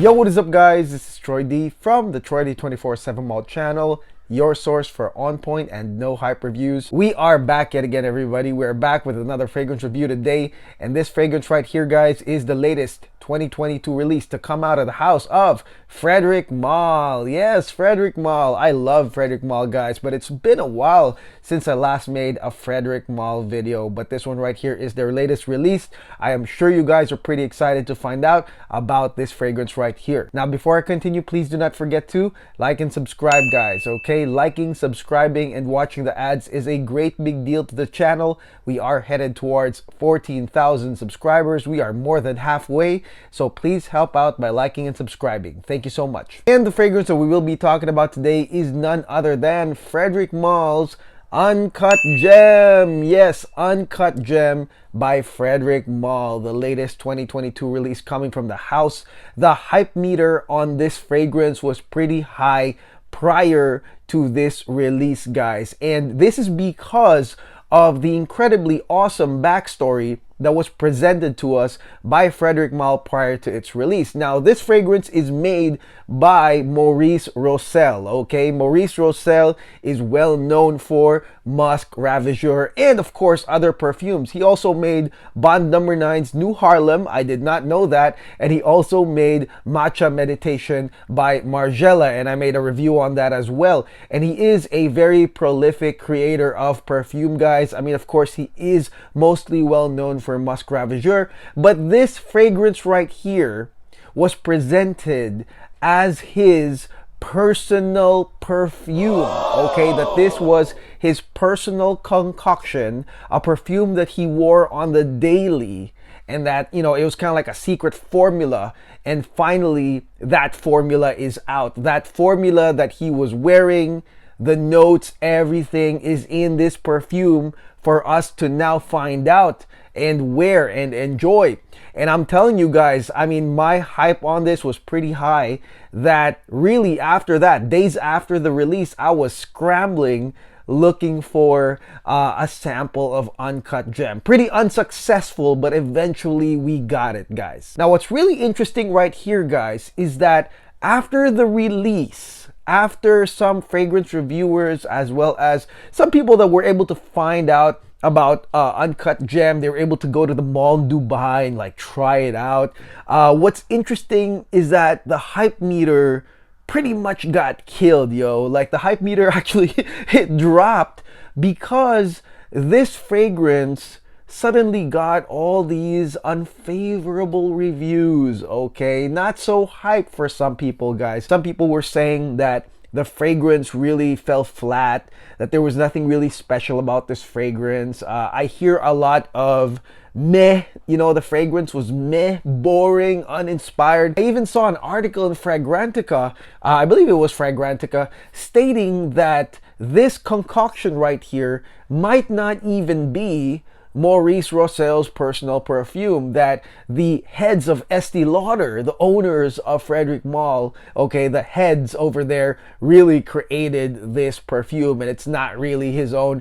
Yo, what is up guys? This is Troy D from the Troy D 24/7 Mall channel, your source for on point and no hype reviews. We are back yet again, everybody. We're back with another fragrance review today, and this fragrance right here, guys, is the latest 2022 release to come out of the house of Frederic Malle. Yes, Frederic Malle. I love Frederic Malle, guys, but it's been a while since I last made a Frederic Malle video, but this one right here is their latest release. I am sure you guys are pretty excited to find out about this fragrance right here. Now, before I continue, please do not forget to like and subscribe, guys, okay? Liking, subscribing, and watching the ads is a great big deal to the channel. We are headed towards 14,000 subscribers. We are more than halfway, so please help out by liking and subscribing. Thank you so much. And the fragrance that we will be talking about today is none other than Frederic Malle's Uncut Gem. Yes, Uncut Gem by Frederic Malle, the latest 2022 release coming from the house. The hype meter on this fragrance was pretty high prior to this release, guys, and this is because of the incredibly awesome backstory that was presented to us by Frederic Malle prior to its release. Now, this fragrance is made by Maurice Roucel, okay? Maurice Roucel is well known for Musc, Ravageur, and of course other perfumes. He also made Bond No. 9's New Haarlem. I did not know that. And he also made Matcha Meditation by Margiela, and I made a review on that as well. And he is a very prolific creator of perfume, guys. I mean, of course, he is mostly well known for Musc Ravageur, but this fragrance right here was presented as his personal perfume, okay? That this was his personal concoction, a perfume that he wore on the daily, and that, you know, it was kind of like a secret formula, and finally that formula is out. That formula that he was wearing, the notes, everything is in this perfume for us to now find out and wear and enjoy. And I'm telling you guys, I mean, my hype on this was pretty high, that really after that, days after the release, I was scrambling looking for a sample of Uncut Gem. Pretty unsuccessful, but eventually we got it, guys. Now, what's really interesting right here, guys, is that after the release, after some fragrance reviewers as well as some people that were able to find out about Uncut Gem, they were able to go to the mall in Dubai and like try it out. What's interesting is that the hype meter pretty much got killed, yo. Like the hype meter actually it dropped because this fragrance suddenly got all these unfavorable reviews, okay? Not so hype for some people, guys. Some people were saying that the fragrance really fell flat, that there was nothing really special about this fragrance. I hear a lot of meh, you know, the fragrance was meh, boring, uninspired. I even saw an article in Fragrantica, I believe it was Fragrantica, stating that this concoction right here might not even be Maurice Roucel's personal perfume, that the heads of Estee Lauder, the owners of Frederic Malle, okay, the heads over there really created this perfume, and it's not really his own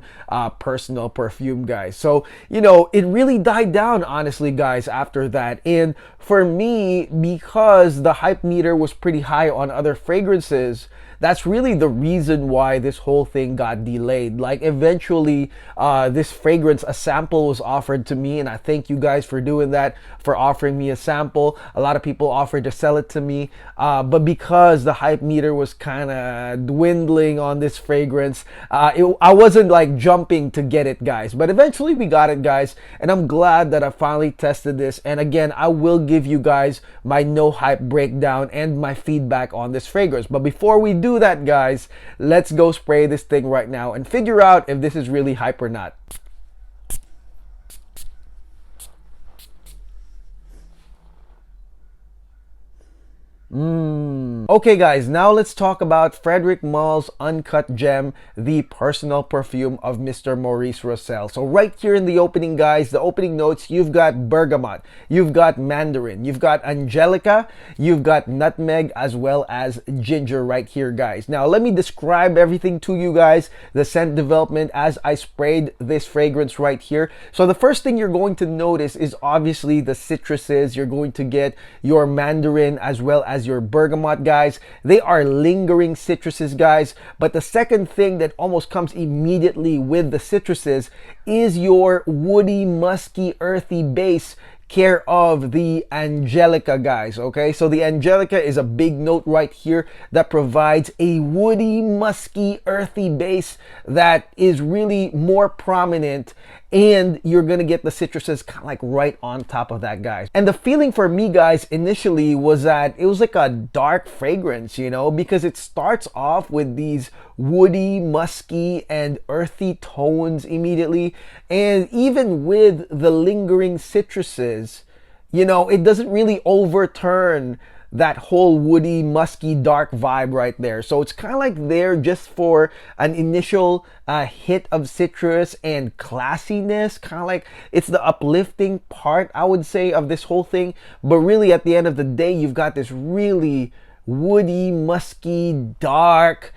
personal perfume, guys. So, you know, it really died down, honestly, guys, after that. And for me, because the hype meter was pretty high on other fragrances, that's really the reason why this whole thing got delayed. Like eventually this fragrance, a sample was offered to me, and I thank you guys for doing that, for offering me a sample. A lot of people offered to sell it to me, but because the hype meter was kind of dwindling on this fragrance, I wasn't like jumping to get it, guys. But eventually we got it, guys, and I'm glad that I finally tested this. And again, I will give you guys my no hype breakdown and my feedback on this fragrance. But before we do that, guys, let's go spray this thing right now and figure out if this is really hype or not. Okay guys, now let's talk about Frederic Malle's Uncut Gem, the personal perfume of Mr. Maurice Roucel. So right here in the opening guys, the opening notes, you've got bergamot, you've got mandarin, you've got angelica, you've got nutmeg, as well as ginger right here guys. Now let me describe everything to you guys, the scent development as I sprayed this fragrance right here. So the first thing you're going to notice is obviously the citruses. You're going to get your mandarin as well as your bergamot guys. They are lingering citruses guys, but the second thing that almost comes immediately with the citruses is your woody, musky, earthy base care of the angelica guys. Okay, so the angelica is a big note right here that provides a woody, musky, earthy base that is really more prominent, and you're gonna get the citruses kind of like right on top of that guys. And the feeling for me guys initially was that it was like a dark fragrance, you know, because it starts off with these woody, musky, and earthy tones immediately, and even with the lingering citruses, you know, it doesn't really overturn that whole woody, musky, dark vibe right there. So it's kind of like there just for an initial hit of citrus and classiness, kind of like it's the uplifting part, I would say, of this whole thing. But really at the end of the day, you've got this really woody, musky, dark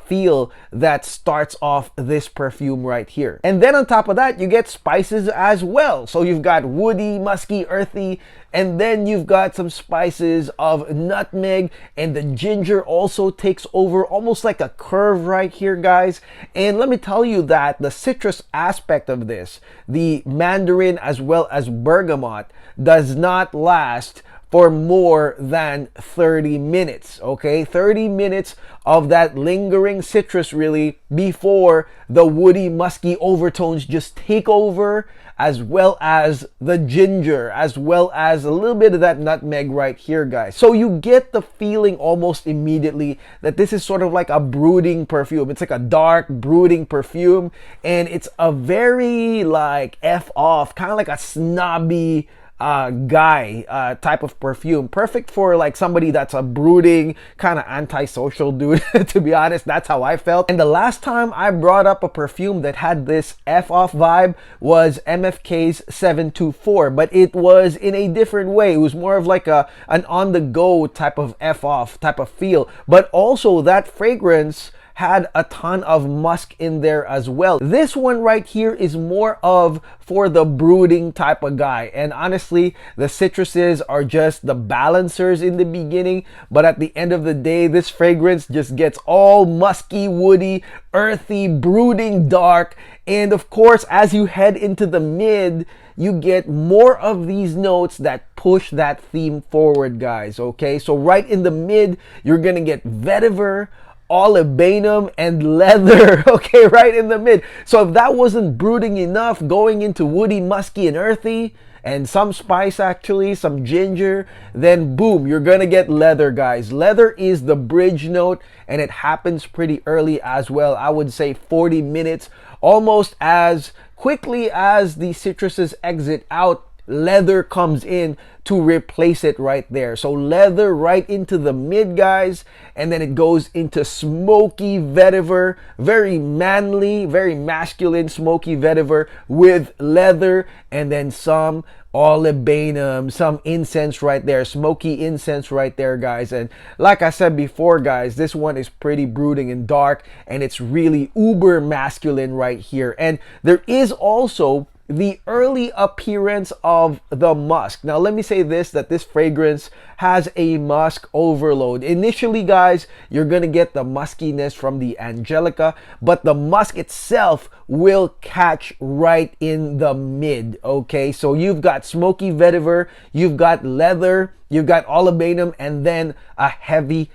feel that starts off this perfume right here. And then on top of that, you get spices as well. So you've got woody, musky, earthy, and then you've got some spices of nutmeg, and the ginger also takes over almost like a curve right here guys. And let me tell you that the citrus aspect of this, the mandarin as well as bergamot, does not last for more than 30 minutes, okay? 30 minutes of that lingering citrus really before the woody, musky overtones just take over, as well as the ginger, as well as a little bit of that nutmeg right here, guys. So you get the feeling almost immediately that this is sort of like a brooding perfume. It's like a dark, brooding perfume, and it's a very like F-off, kind of like a snobby guy type of perfume, perfect for like somebody that's a brooding kind of antisocial dude. To be honest, that's how I felt. And the last time I brought up a perfume that had this F-off vibe was MFK's 724, but it was in a different way. It was more of like an on-the-go type of F-off type of feel, but also that fragrance had a ton of musk in there as well. This one right here is more of for the brooding type of guy, and honestly the citruses are just the balancers in the beginning, but at the end of the day this fragrance just gets all musky, woody, earthy, brooding, dark. And of course as you head into the mid, you get more of these notes that push that theme forward guys. Okay, so right in the mid you're gonna get vetiver, olibanum, and leather, okay, right in the mid. So if that wasn't brooding enough, going into woody, musky, and earthy, and some spice actually, some ginger, then boom, you're gonna get leather guys. Leather is the bridge note, and it happens pretty early as well. I would say 40 minutes, almost as quickly as the citruses exit out, leather comes in to replace it right there. So leather right into the mid guys, and then it goes into smoky vetiver, very manly, very masculine smoky vetiver with leather, and then some olibanum, some incense right there, smoky incense right there guys. And like I said before guys, this one is pretty brooding and dark, and it's really uber masculine right here. And there is also the early appearance of the musk. Now let me say this, that this fragrance has a musk overload. Initially guys, you're gonna get the muskiness from the angelica, but the musk itself will catch right in the mid. Okay, so you've got smoky vetiver, you've got leather, you've got olibanum, and then a heavy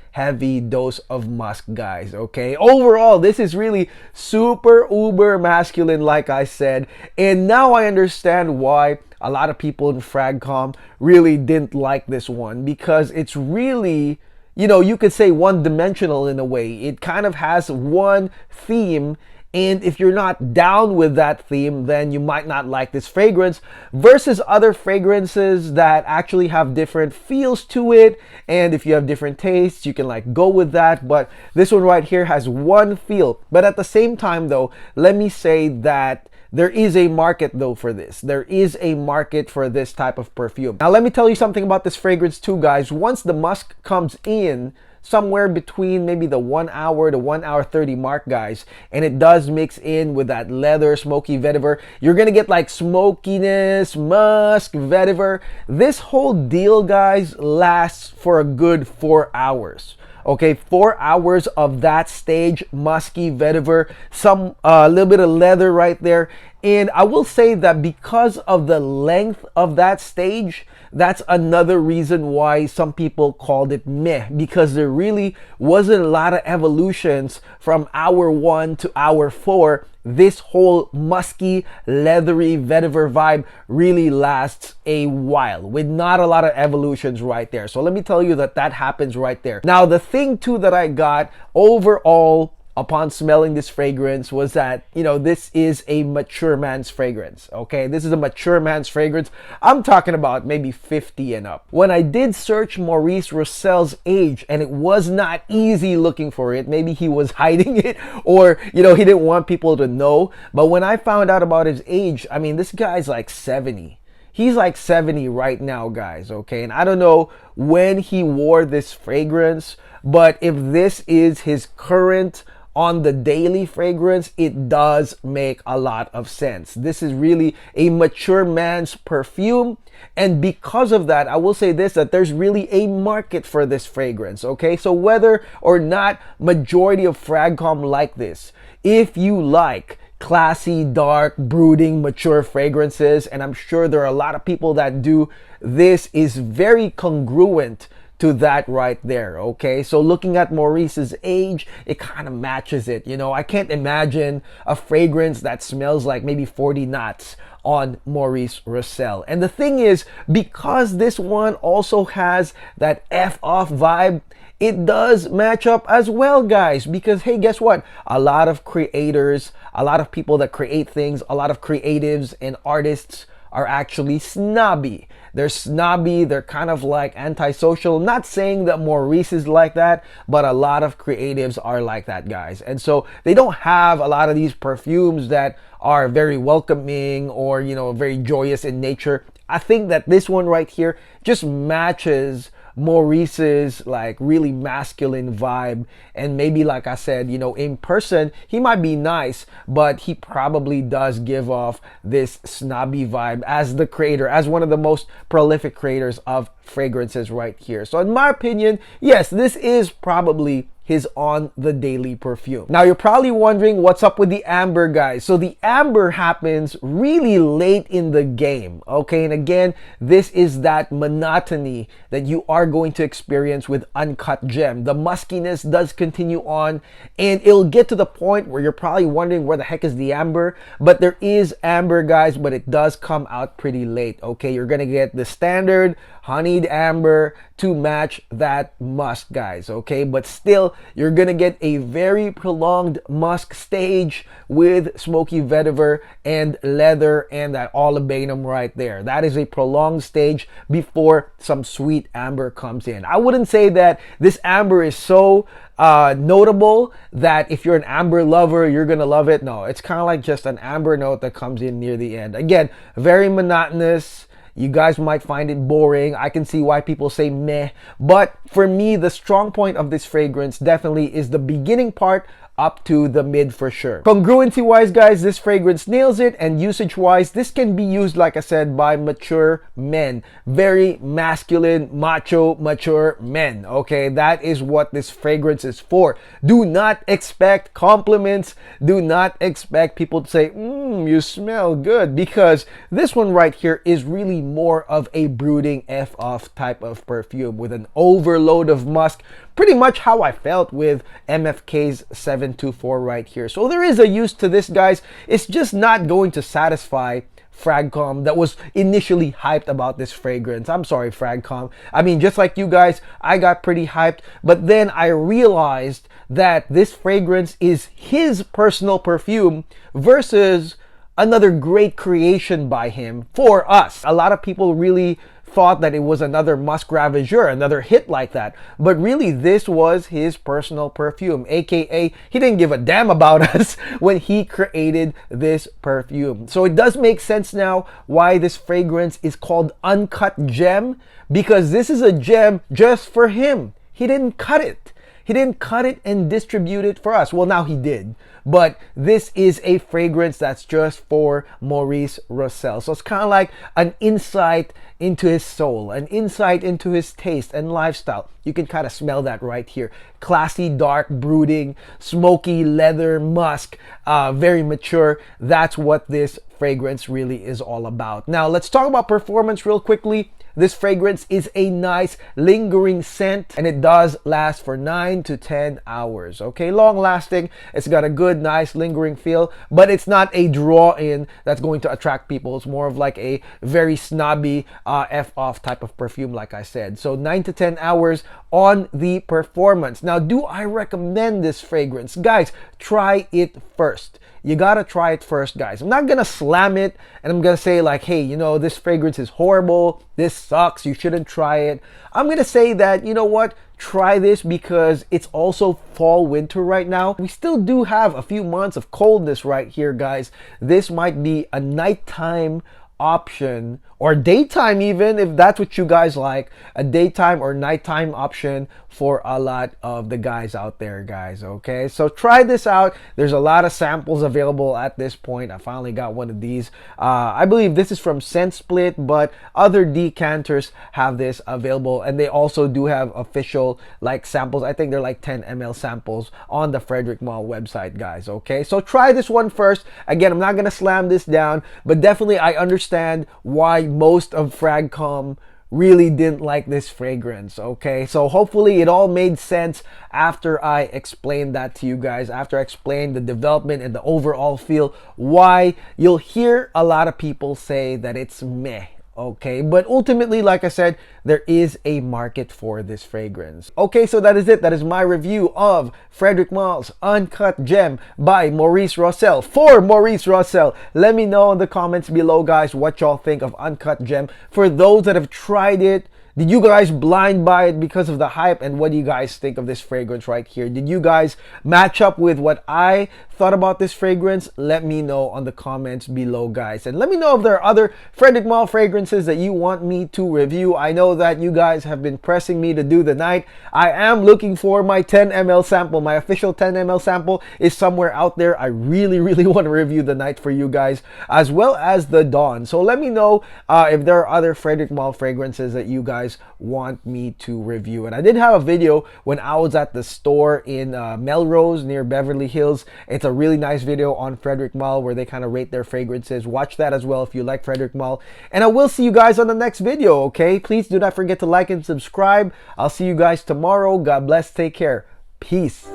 dose of musk guys. Okay, overall this is really super uber masculine like I said, and now I understand why a lot of people in Fragcom really didn't like this one, because it's really, you know, you could say one-dimensional in a way. It kind of has one theme And if you're not down with that theme, then you might not like this fragrance versus other fragrances that actually have different feels to it. And if you have different tastes, you can like go with that. But this one right here has one feel. But at the same time though, let me say that there is a market though for this. There is a market for this type of perfume. Now let me tell you something about this fragrance too, guys. Once the musk comes in, somewhere between maybe the 1 hour to 1 hour 30 mark, guys, and it does mix in with that leather smoky vetiver, you're gonna get like smokiness, musk, vetiver. This whole deal, guys, lasts for a good 4 hours. Okay, 4 hours of that stage, musky vetiver, some little bit of leather right there. And I will say that because of the length of that stage, that's another reason why some people called it meh, because there really wasn't a lot of evolutions from hour 1 to hour 4. This whole musky, leathery vetiver vibe really lasts a while with not a lot of evolutions right there. So let me tell you that that happens right there. Now, the thing too that I got overall upon smelling this fragrance was that, you know, this is a mature man's fragrance. Okay, this is a mature man's fragrance. I'm talking about maybe 50 and up. When I did search Maurice Roucel's age, and it was not easy looking for it, maybe he was hiding it, or, you know, he didn't want people to know. But when I found out about his age, I mean, this guy's like 70. He's like 70 right now, guys, okay? And I don't know when he wore this fragrance, but if this is his current on the daily fragrance, it does make a lot of sense. This is really a mature man's perfume. And because of that, I will say this, that there's really a market for this fragrance, okay? So whether or not majority of Fragcom like this, if you like classy, dark, brooding, mature fragrances, and I'm sure there are a lot of people that do, this is very congruent to that right there, okay? So looking at Maurice's age, it kind of matches it. You know, I can't imagine a fragrance that smells like maybe 40 knots on Maurice Roucel. And the thing is, because this one also has that F-off vibe, it does match up as well, guys, because hey, guess what? A lot of creators, a lot of people that create things, a lot of creatives and artists are actually snobby. They're snobby, they're kind of like antisocial. Not saying that Maurice is like that, but a lot of creatives are like that, guys. And so they don't have a lot of these perfumes that are very welcoming or, you know, very joyous in nature. I think that this one right here just matches Maurice's like really masculine vibe. And maybe, like I said, you know, in person he might be nice, but he probably does give off this snobby vibe as the creator, as one of the most prolific creators of fragrances right here. So in my opinion, yes, this is probably his on the daily perfume. Now you're probably wondering what's up with the amber, guys. So the amber happens really late in the game, okay? And again, this is that monotony that you are going to experience with Uncut Gem. The muskiness does continue on, and it'll get to the point where you're probably wondering where the heck is the amber. But there is amber, guys, but it does come out pretty late, okay? You're gonna get the standard honeyed amber to match that musk, guys, okay? But still, you're gonna get a very prolonged musk stage with smoky vetiver and leather and that olibanum right there. That is a prolonged stage before some sweet amber comes in. I wouldn't say that this amber is so notable that if you're an amber lover, you're gonna love it. No, it's kind of like just an amber note that comes in near the end. Again, very monotonous. You guys might find it boring. I can see why people say meh. But for me, the strong point of this fragrance definitely is the beginning part up to the mid for sure. Congruency wise, guys, this fragrance nails it. And usage wise, this can be used, like I said, by mature men. Very masculine, macho, mature men. Okay, that is what this fragrance is for. Do not expect compliments. Do not expect people to say, you smell good, because this one right here is really more of a brooding F-off type of perfume with an overload of musk. Pretty much how I felt with MFK's 724 right here. So there is a use to this, guys. It's just not going to satisfy Fragcom that was initially hyped about this fragrance. I'm sorry, Fragcom. I mean, just like you guys, I got pretty hyped, but then I realized that this fragrance is his personal perfume versus another great creation by him for us. A lot of people really thought that it was another Musc Ravageur, another hit like that. But really, this was his personal perfume, aka he didn't give a damn about us when he created this perfume. So it does make sense now why this fragrance is called Uncut Gem, because this is a gem just for him. He didn't cut it. He didn't cut it and distribute it for us. Well, now he did. But this is a fragrance that's just for Maurice Roucel. So it's kind of like an insight into his soul, an insight into his taste and lifestyle. You can kind of smell that right here. Classy, dark, brooding, smoky, leather, musk, very mature. That's what this fragrance really is all about. Now, let's talk about performance real quickly. This fragrance is a nice lingering scent, and it does last for 9 to 10 hours. Okay, long lasting. It's got a good, nice lingering feel, but it's not a draw in that's going to attract people. It's more of like a very snobby F off type of perfume, like I said. So 9 to 10 hours on the performance. Now, do I recommend this fragrance? Guys, try it first. You gotta try it first, guys. I'm not gonna slam it and I'm gonna say like, hey, you know, this fragrance is horrible, this sucks, you shouldn't try it. I'm gonna say that, you know what, try this because it's also fall winter right now. We still do have a few months of coldness right here, guys. This might be a nighttime option, or daytime even, if that's what you guys like, a daytime or nighttime option for a lot of the guys out there, guys. Okay, so try this out. There's a lot of samples available at this point. I finally got one of these. I believe this is from Scent Split, but other decanters have this available, and they also do have official like samples. I think they're like 10 ml samples on the Frederic Malle website, guys. Okay, so try this one first. Again, I'm not gonna slam this down, but definitely I understand why most of Fragcom really didn't like this fragrance. Okay, so hopefully it all made sense after I explained that to you guys, after I explained the development and the overall feel, why you'll hear a lot of people say that it's meh. Okay, but ultimately, like I said, there is a market for this fragrance. Okay, so that is it. That is my review of Frederic Malle's Uncut Gem by Maurice Roucel for Maurice Roucel. Let me know in the comments below, guys, what y'all think of Uncut Gem. For those that have tried it, did you guys blind buy it because of the hype? And what do you guys think of this fragrance right here? Did you guys match up with what I thought about this fragrance? Let me know on the comments below, guys. And let me know if there are other Frederic Malle fragrances that you want me to review. I know that you guys have been pressing me to do the night. I am looking for my 10 ml sample. My official 10 ml sample is somewhere out there. I really want to review the night for you guys, as well as the dawn. So let me know if there are other Frederic Malle fragrances that you guys want me to review. And I did have a video when I was at the store in Melrose near Beverly Hills. It's a really nice video on Frederic Malle where they kind of rate their fragrances. Watch that as well if you like Frederic Malle. And I will see you guys on the next video, okay? Please do not forget to like and subscribe. I'll see you guys tomorrow. God bless. Take care. Peace.